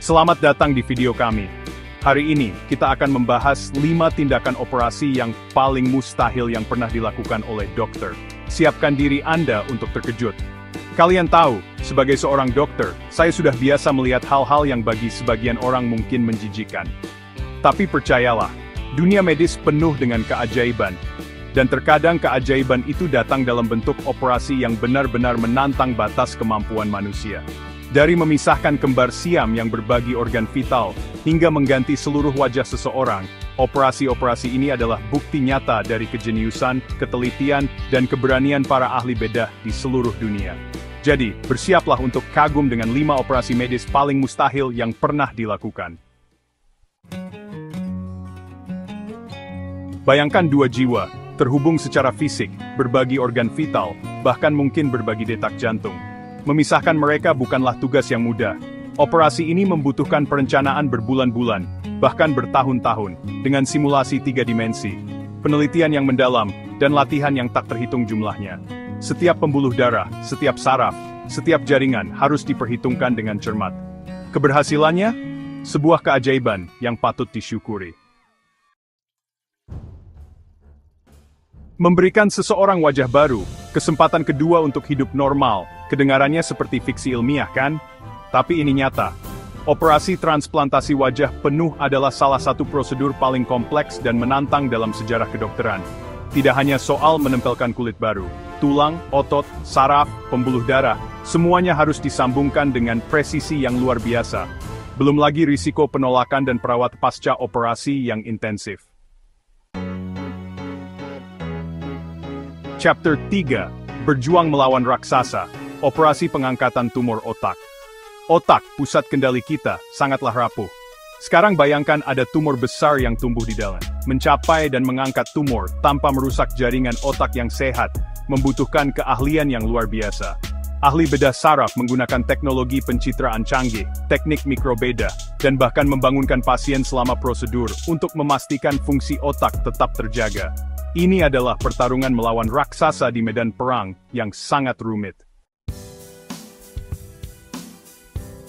Selamat datang di video kami. Hari ini, kita akan membahas 5 tindakan operasi yang paling mustahil yang pernah dilakukan oleh dokter. Siapkan diri Anda untuk terkejut. Kalian tahu, sebagai seorang dokter, saya sudah biasa melihat hal-hal yang bagi sebagian orang mungkin menjijikan. Tapi percayalah, dunia medis penuh dengan keajaiban. Dan terkadang keajaiban itu datang dalam bentuk operasi yang benar-benar menantang batas kemampuan manusia. Dari memisahkan kembar siam yang berbagi organ vital, hingga mengganti seluruh wajah seseorang, operasi-operasi ini adalah bukti nyata dari kejeniusan, ketelitian, dan keberanian para ahli bedah di seluruh dunia. Jadi, bersiaplah untuk kagum dengan 5 operasi medis paling mustahil yang pernah dilakukan. Bayangkan 2 jiwa, terhubung secara fisik, berbagi organ vital, bahkan mungkin berbagi detak jantung. Memisahkan mereka bukanlah tugas yang mudah. Operasi ini membutuhkan perencanaan berbulan-bulan, bahkan bertahun-tahun, dengan simulasi 3 dimensi, penelitian yang mendalam, dan latihan yang tak terhitung jumlahnya. Setiap pembuluh darah, setiap saraf, setiap jaringan harus diperhitungkan dengan cermat. Keberhasilannya? Sebuah keajaiban yang patut disyukuri. Memberikan seseorang wajah baru, kesempatan kedua untuk hidup normal, kedengarannya seperti fiksi ilmiah kan? Tapi ini nyata. Operasi transplantasi wajah penuh adalah salah satu prosedur paling kompleks dan menantang dalam sejarah kedokteran. Tidak hanya soal menempelkan kulit baru, tulang, otot, saraf, pembuluh darah, semuanya harus disambungkan dengan presisi yang luar biasa. Belum lagi risiko penolakan dan perawat pasca operasi yang intensif. Chapter 3, Berjuang Melawan Raksasa, Operasi Pengangkatan Tumor Otak. Otak, pusat kendali kita, sangatlah rapuh. Sekarang bayangkan ada tumor besar yang tumbuh di dalam. Mencapai dan mengangkat tumor tanpa merusak jaringan otak yang sehat, membutuhkan keahlian yang luar biasa. Ahli bedah saraf menggunakan teknologi pencitraan canggih, teknik mikrobeda, dan bahkan membangunkan pasien selama prosedur untuk memastikan fungsi otak tetap terjaga. Ini adalah pertarungan melawan raksasa di medan perang yang sangat rumit.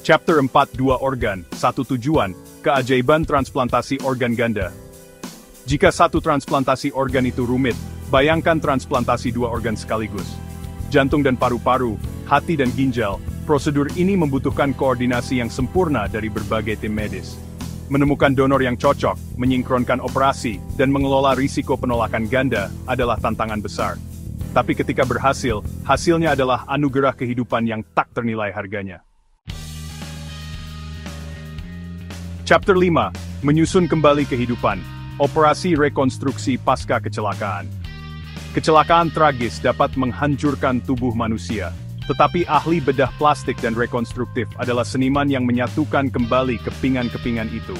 Chapter 4, 2 organ, 1 tujuan, keajaiban transplantasi organ ganda. Jika satu transplantasi organ itu rumit, bayangkan transplantasi 2 organ sekaligus. Jantung dan paru-paru, hati dan ginjal, prosedur ini membutuhkan koordinasi yang sempurna dari berbagai tim medis. Menemukan donor yang cocok, menyinkronkan operasi, dan mengelola risiko penolakan ganda adalah tantangan besar. Tapi ketika berhasil, hasilnya adalah anugerah kehidupan yang tak ternilai harganya. Chapter 5, Menyusun Kembali Kehidupan, Operasi Rekonstruksi Pasca Kecelakaan. Kecelakaan tragis dapat menghancurkan tubuh manusia. Tetapi ahli bedah plastik dan rekonstruktif adalah seniman yang menyatukan kembali kepingan-kepingan itu.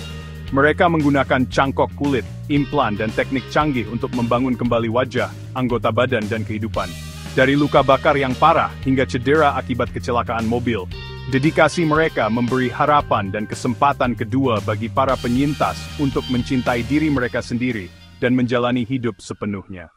Mereka menggunakan cangkok kulit, implan dan teknik canggih untuk membangun kembali wajah, anggota badan dan kehidupan. Dari luka bakar yang parah hingga cedera akibat kecelakaan mobil, dedikasi mereka memberi harapan dan kesempatan kedua bagi para penyintas untuk mencintai diri mereka sendiri dan menjalani hidup sepenuhnya.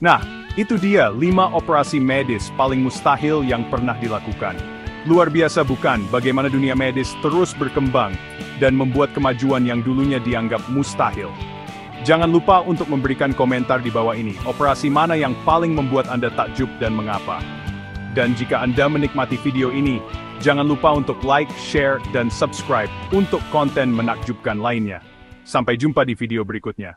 Nah, itu dia 5 operasi medis paling mustahil yang pernah dilakukan. Luar biasa bukan bagaimana dunia medis terus berkembang dan membuat kemajuan yang dulunya dianggap mustahil. Jangan lupa untuk memberikan komentar di bawah ini, operasi mana yang paling membuat Anda takjub dan mengapa. Dan jika Anda menikmati video ini, jangan lupa untuk like, share, dan subscribe untuk konten menakjubkan lainnya. Sampai jumpa di video berikutnya.